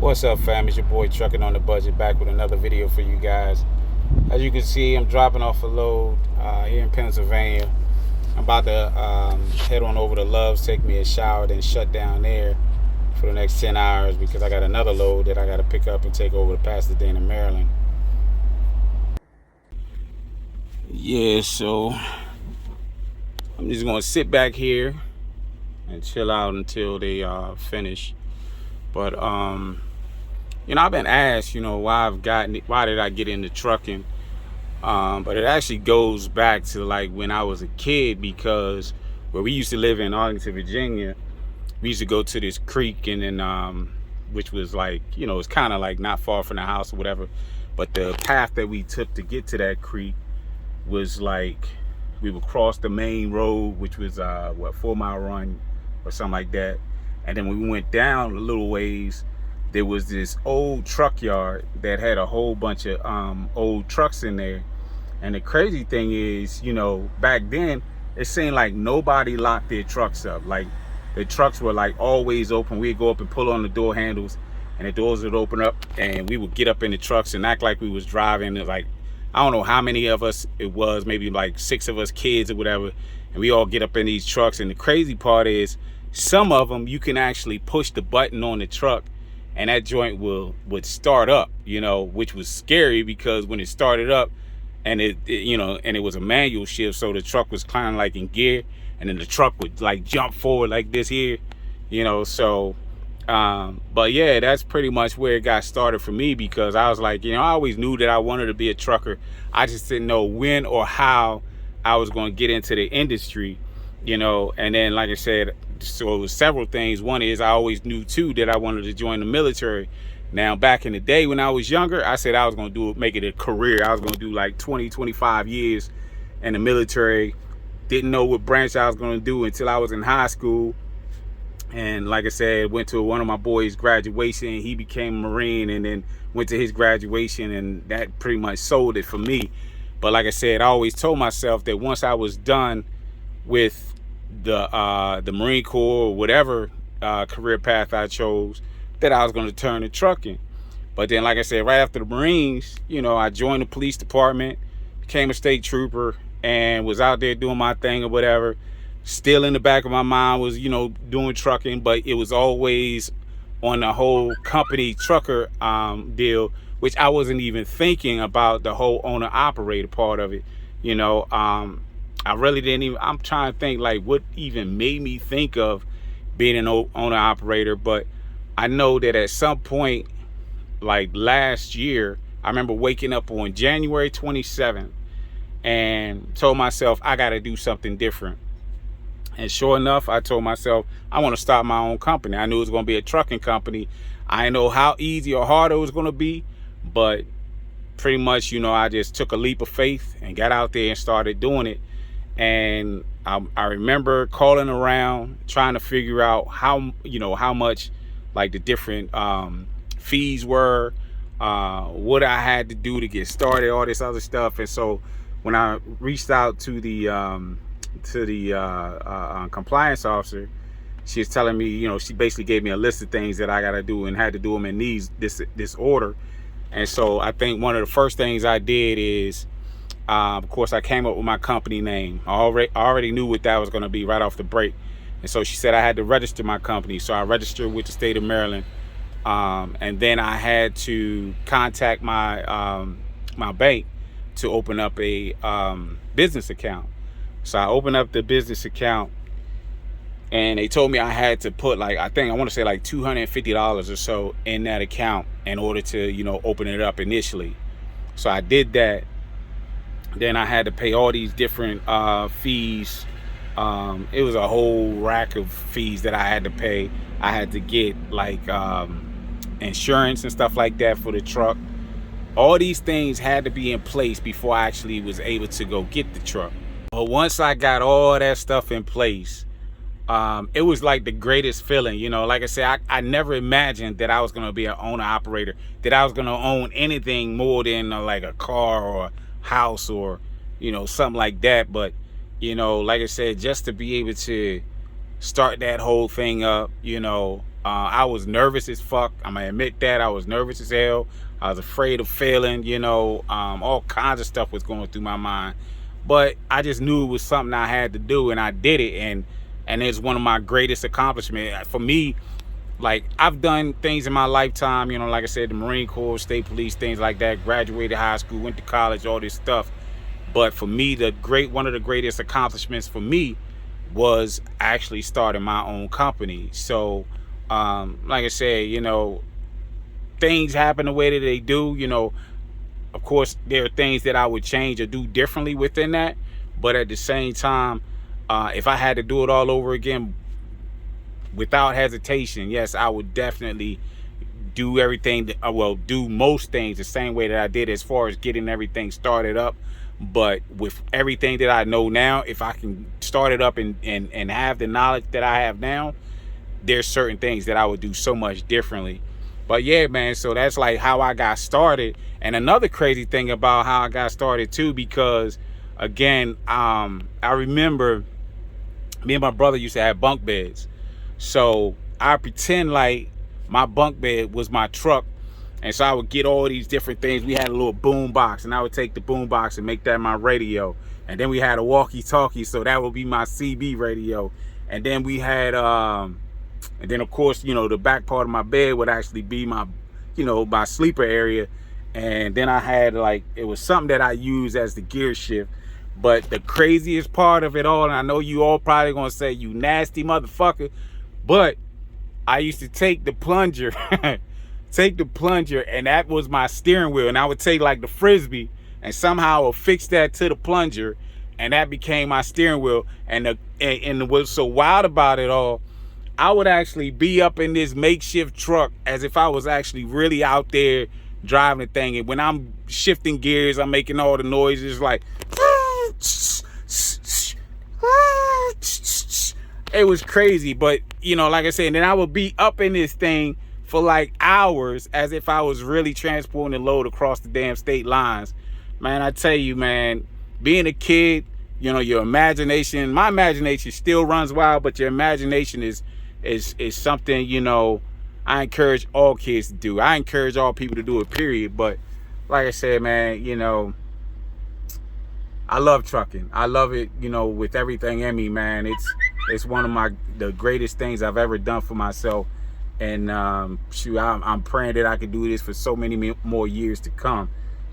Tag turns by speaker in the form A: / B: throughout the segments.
A: What's up, fam? It's your boy Trucking on the Budget, back with another video for you guys. As you can see, I'm dropping off a load here in Pennsylvania. I'm about to head on over to Love's, take me a shower, then shut down there for the next 10 hours because I got another load that I got to pick up and take over to Pasadena, Maryland. Yeah, so I'm just going to sit back here and chill out until they finish. But I've been asked, why did I get into trucking? But it actually goes back to like when I was a kid, because where we used to live in Arlington, Virginia, we used to go to this creek, and then which was like, it's kind of like not far from the house or whatever. But the path that we took to get to that creek was like, we would cross the main road, which was 4 Mile Run or something like that. And then when we went down a little ways, there was this old truck yard that had a whole bunch of old trucks in there. And the crazy thing is, back then, it seemed like nobody locked their trucks up. Like, the trucks were like always open. We'd go up and pull on the door handles, and the doors would open up, and we would get up in the trucks and act like we was driving. Like, I don't know how many of us it was, maybe like 6 of us kids or whatever, and we all get up in these trucks. And the crazy part is, some of them you can actually push the button on the truck and that joint would start up, which was scary, because when it started up and it was a manual shift, so the truck was kind of like in gear, and then the truck would like jump forward like this here, but yeah, that's pretty much where it got started for me, because I was like, I always knew that I wanted to be a trucker. I just didn't know when or how I was going to get into the industry, and then, like I said, so it was several things. One is, I always knew too that I wanted to join the military. Now, back in the day when I was younger, I said I was going to make it a career. I was going to do like 25 years in the military. Didn't know what branch I was going to do until I was in high school. And like I said, went to one of my boys' graduation. He became a Marine, and then went to his graduation, and that pretty much sold it for me. But like I said, I always told myself that once I was done with the Marine Corps or whatever career path I chose, that I was going to turn to trucking. But then, like I said, right after the Marines, I joined the police department, became a state trooper, and was out there doing my thing or whatever. Still in the back of my mind was, doing trucking, but it was always on the whole company trucker deal, which I wasn't even thinking about the whole owner operator part of it. I really didn't even, I'm trying to think like what even made me think of being an owner operator. But I know that at some point, like last year, I remember waking up on January 27th and told myself I got to do something different. And sure enough, I told myself I want to start my own company. I knew it was going to be a trucking company. I didn't know how easy or hard it was going to be, but pretty much, I just took a leap of faith and got out there and started doing it. And I remember calling around, trying to figure out how much like the different fees were, what I had to do to get started, all this other stuff. And so when I reached out to the compliance officer, she was telling me, she basically gave me a list of things that I got to do and had to do them in this order. And so I think one of the first things I did is, of course, I came up with my company name. I already knew what that was going to be right off the break. And so she said I had to register my company. So I registered with the state of Maryland. And then I had to contact my my bank to open up a business account. So I opened up the business account, and they told me I had to put like, I want to say like $250 or so in that account in order to, open it up initially. So I did that. Then I had to pay all these different fees. It was a whole rack of fees that I had to pay. I had to get like insurance and stuff like that for the truck. All these things had to be in place before I actually was able to go get the truck. But once I got all that stuff in place, it was like the greatest feeling. Like I said, I never imagined that I was going to be an owner operator, that I was going to own anything more than like a car or house or something like that. But like I said, just to be able to start that whole thing up, I was nervous as fuck. I'm gonna admit that. I was nervous as hell. I was afraid of failing, all kinds of stuff was going through my mind. But I just knew it was something I had to do, and I did it, and it's one of my greatest accomplishments. For me, like, I've done things in my lifetime, like I said, the Marine Corps, state police, things like that, graduated high school, went to college, all this stuff. But for me, one of the greatest accomplishments for me was actually starting my own company. So, like I said, things happen the way that they do. Of course, there are things that I would change or do differently within that. But at the same time, if I had to do it all over again, without hesitation, yes, I would definitely do everything, do most things the same way that I did as far as getting everything started up. But with everything that I know now, if I can start it up and have the knowledge that I have now, there's certain things that I would do so much differently. But yeah, man, so that's like how I got started. And another crazy thing about how I got started too, because again, I remember me and my brother used to have bunk beds. So I pretend like my bunk bed was my truck. And so I would get all these different things. We had a little boom box, and I would take the boom box and make that my radio. And then we had a walkie-talkie, so that would be my CB radio. And then we had, and then of course, the back part of my bed would actually be my, my sleeper area. And then I had it was something that I used as the gear shift. But the craziest part of it all, and I know you all probably gonna say, you nasty motherfucker, but I used to take the plunger, and that was my steering wheel. And I would take the Frisbee and somehow affix that to the plunger, and that became my steering wheel. And what's so wild about it all, I would actually be up in this makeshift truck as if I was actually really out there driving the thing. And when I'm shifting gears, I'm making all the noises like, it was crazy. But like I said, and then I would be up in this thing for hours as if I was really transporting a load across the damn state lines. Man, I tell you, man, being a kid, your imagination, my imagination still runs wild, but your imagination is something, I encourage all kids to do. I encourage all people to do it, period. But like I said, man, I love trucking. I love it, with everything in me, man. It's one of the greatest things I've ever done for myself. And shoot, I'm praying that I can do this for so many more years to come,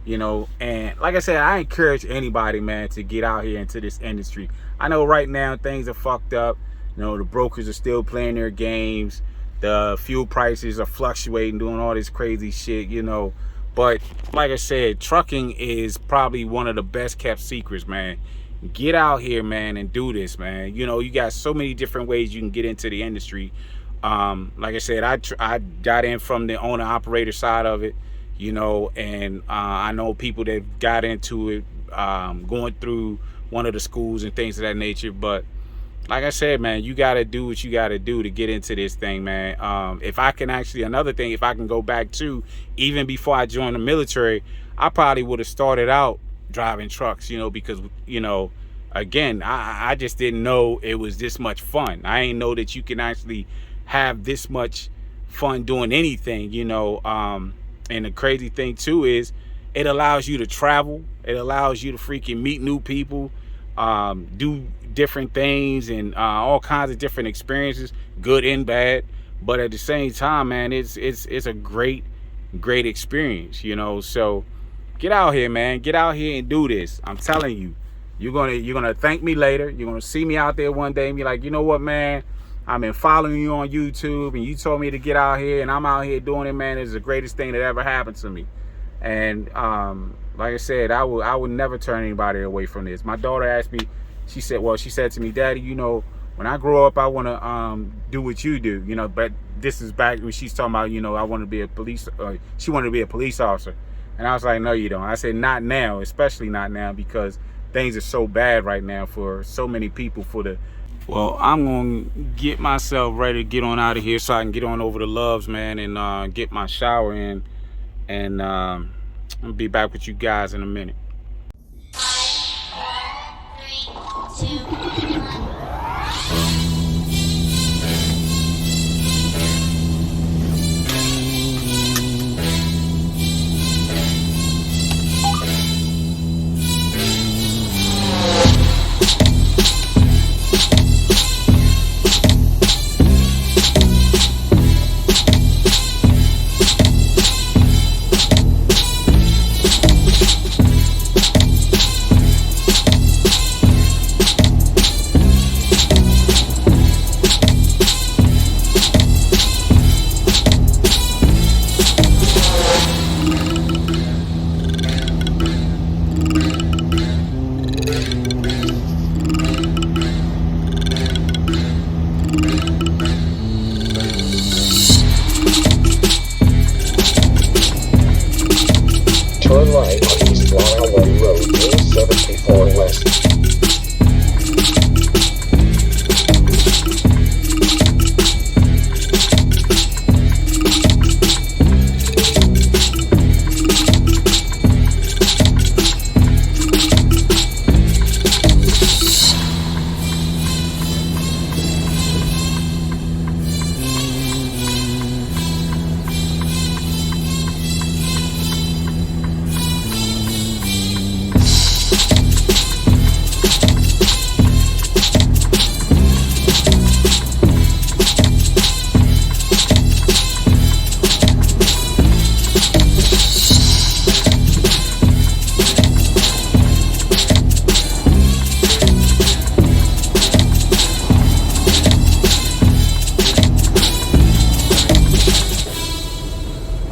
A: And like I said, I encourage anybody, man, to get out here into this industry. I know right now things are fucked up. The brokers are still playing their games. The fuel prices are fluctuating, doing all this crazy shit, But like I said, trucking is probably one of the best kept secrets, man. Get out here, man, and do this, man. You got so many different ways you can get into the industry. Like I said, I got in from the owner operator side of it, and I know people that got into it going through one of the schools and things of that nature. But like I said, man, you got to do what you got to do to get into this thing, man. If I can another thing, if I can go back to even before I joined the military, I probably would have started out driving trucks, because, again, I just didn't know it was this much fun. I ain't know that you can actually have this much fun doing anything, and the crazy thing too is it allows you to travel. It allows you to freaking meet new people, do different things, and all kinds of different experiences, good and bad. But at the same time, man, it's a great experience, So get out here, man. Get out here and do this. I'm telling you, you're gonna thank me later. You're gonna see me out there one day and be like, you know what, man, I've been following you on YouTube, and you told me to get out here, and I'm out here doing it, man. It's the greatest thing that ever happened to me. And like I said, I would never turn anybody away from this. My daughter asked me, she said to me, Daddy, when I grow up, I want to do what you do, But this is back when she's talking about, I want to be a she wanted to be a police officer. And I was like, no, you don't. I said, not now, especially not now, because things are so bad right now for so many people. Well, I'm going to get myself ready to get on out of here so I can get on over to Love's, man, and get my shower in. And I'll be back with you guys in a minute.
B: 5, 4, 3, 2, 1.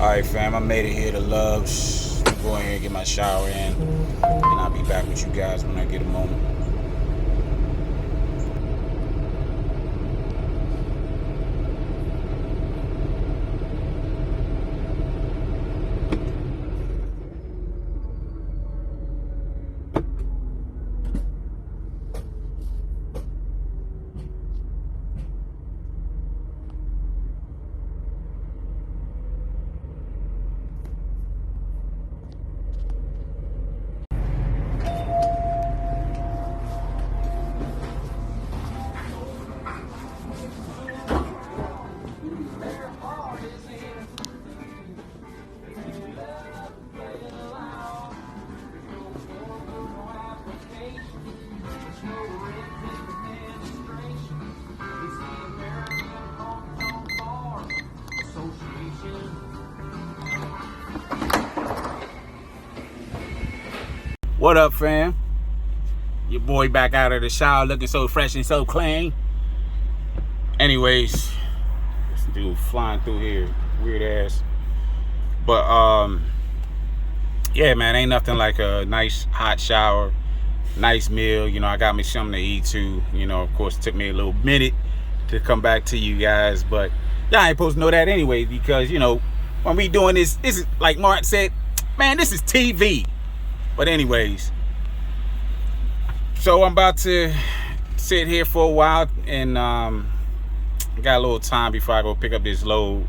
A: Alright fam, I made it here to Love's. Go ahead and get my shower in, and I'll be back with you guys when I get a moment. What up, fam? Your boy back out of the shower looking so fresh and so clean. Anyways, this dude flying through here, weird ass. But yeah, man, ain't nothing like a nice hot shower, nice meal. You know, I got me something to eat too. You know, of course, it took me a little minute to come back to you guys, but y'all ain't supposed to know that anyway, because you know, when we doing this is like Mark said, man, this is TV. But anyways, so I'm about to sit here for a while and got a little time before I go pick up this load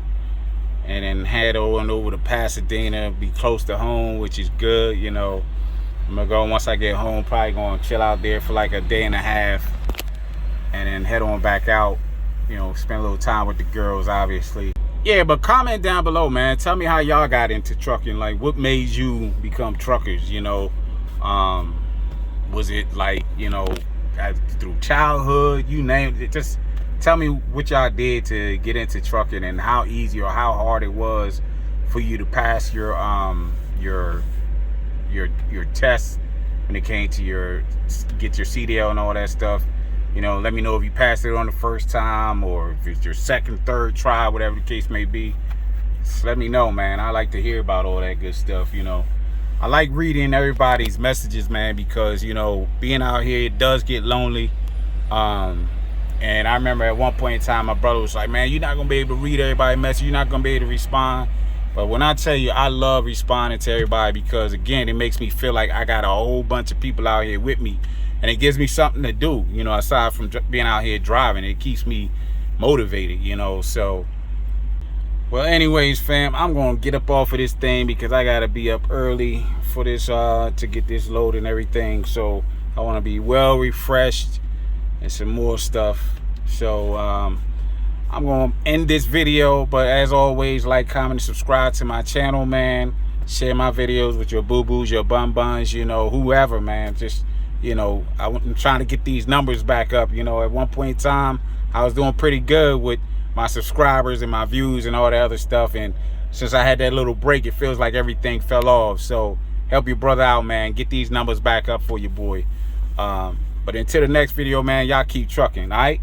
A: and then head on over to Pasadena, be close to home, which is good. You know, I'm gonna go once I get home, probably gonna chill out there for like a day and a half and then head on back out, you know, spend a little time with the girls, obviously. Yeah, but comment down below, man. Tell me how y'all got into trucking. Like, what made you become truckers, you know? Was it like, you know, through childhood, you name it? Just tell me what y'all did to get into trucking and how easy or how hard it was for you to pass your test when it came to get your CDL and all that stuff. You know, let me know if you passed it on the first time or if it's your second, third try, whatever the case may be. Just let me know, man. I like to hear about all that good stuff, you know. I like reading everybody's messages, man, because, you know, being out here, it does get lonely. And I remember at one point in time, my brother was like, man, you're not going to be able to read everybody's message. You're not going to be able to respond. But when I tell you, I love responding to everybody because, again, it makes me feel like I got a whole bunch of people out here with me. And it gives me something to do, you know, aside from being out here driving. It keeps me motivated, you know. So, well, anyways, fam, I'm going to get up off of this thing because I got to be up early for this, to get this load and everything. So, I want to be well refreshed and some more stuff. So, I'm going to end this video. But as always, like, comment, and subscribe to my channel, man. Share my videos with your boo-boos, your bum-buns, you know, whoever, man. Just... you know, I'm trying to get these numbers back up. You know, at one point in time, I was doing pretty good with my subscribers and my views and all that other stuff. And since I had that little break, it feels like everything fell off. So help your brother out, man. Get these numbers back up for your boy. But until the next video, man, y'all keep trucking, all right?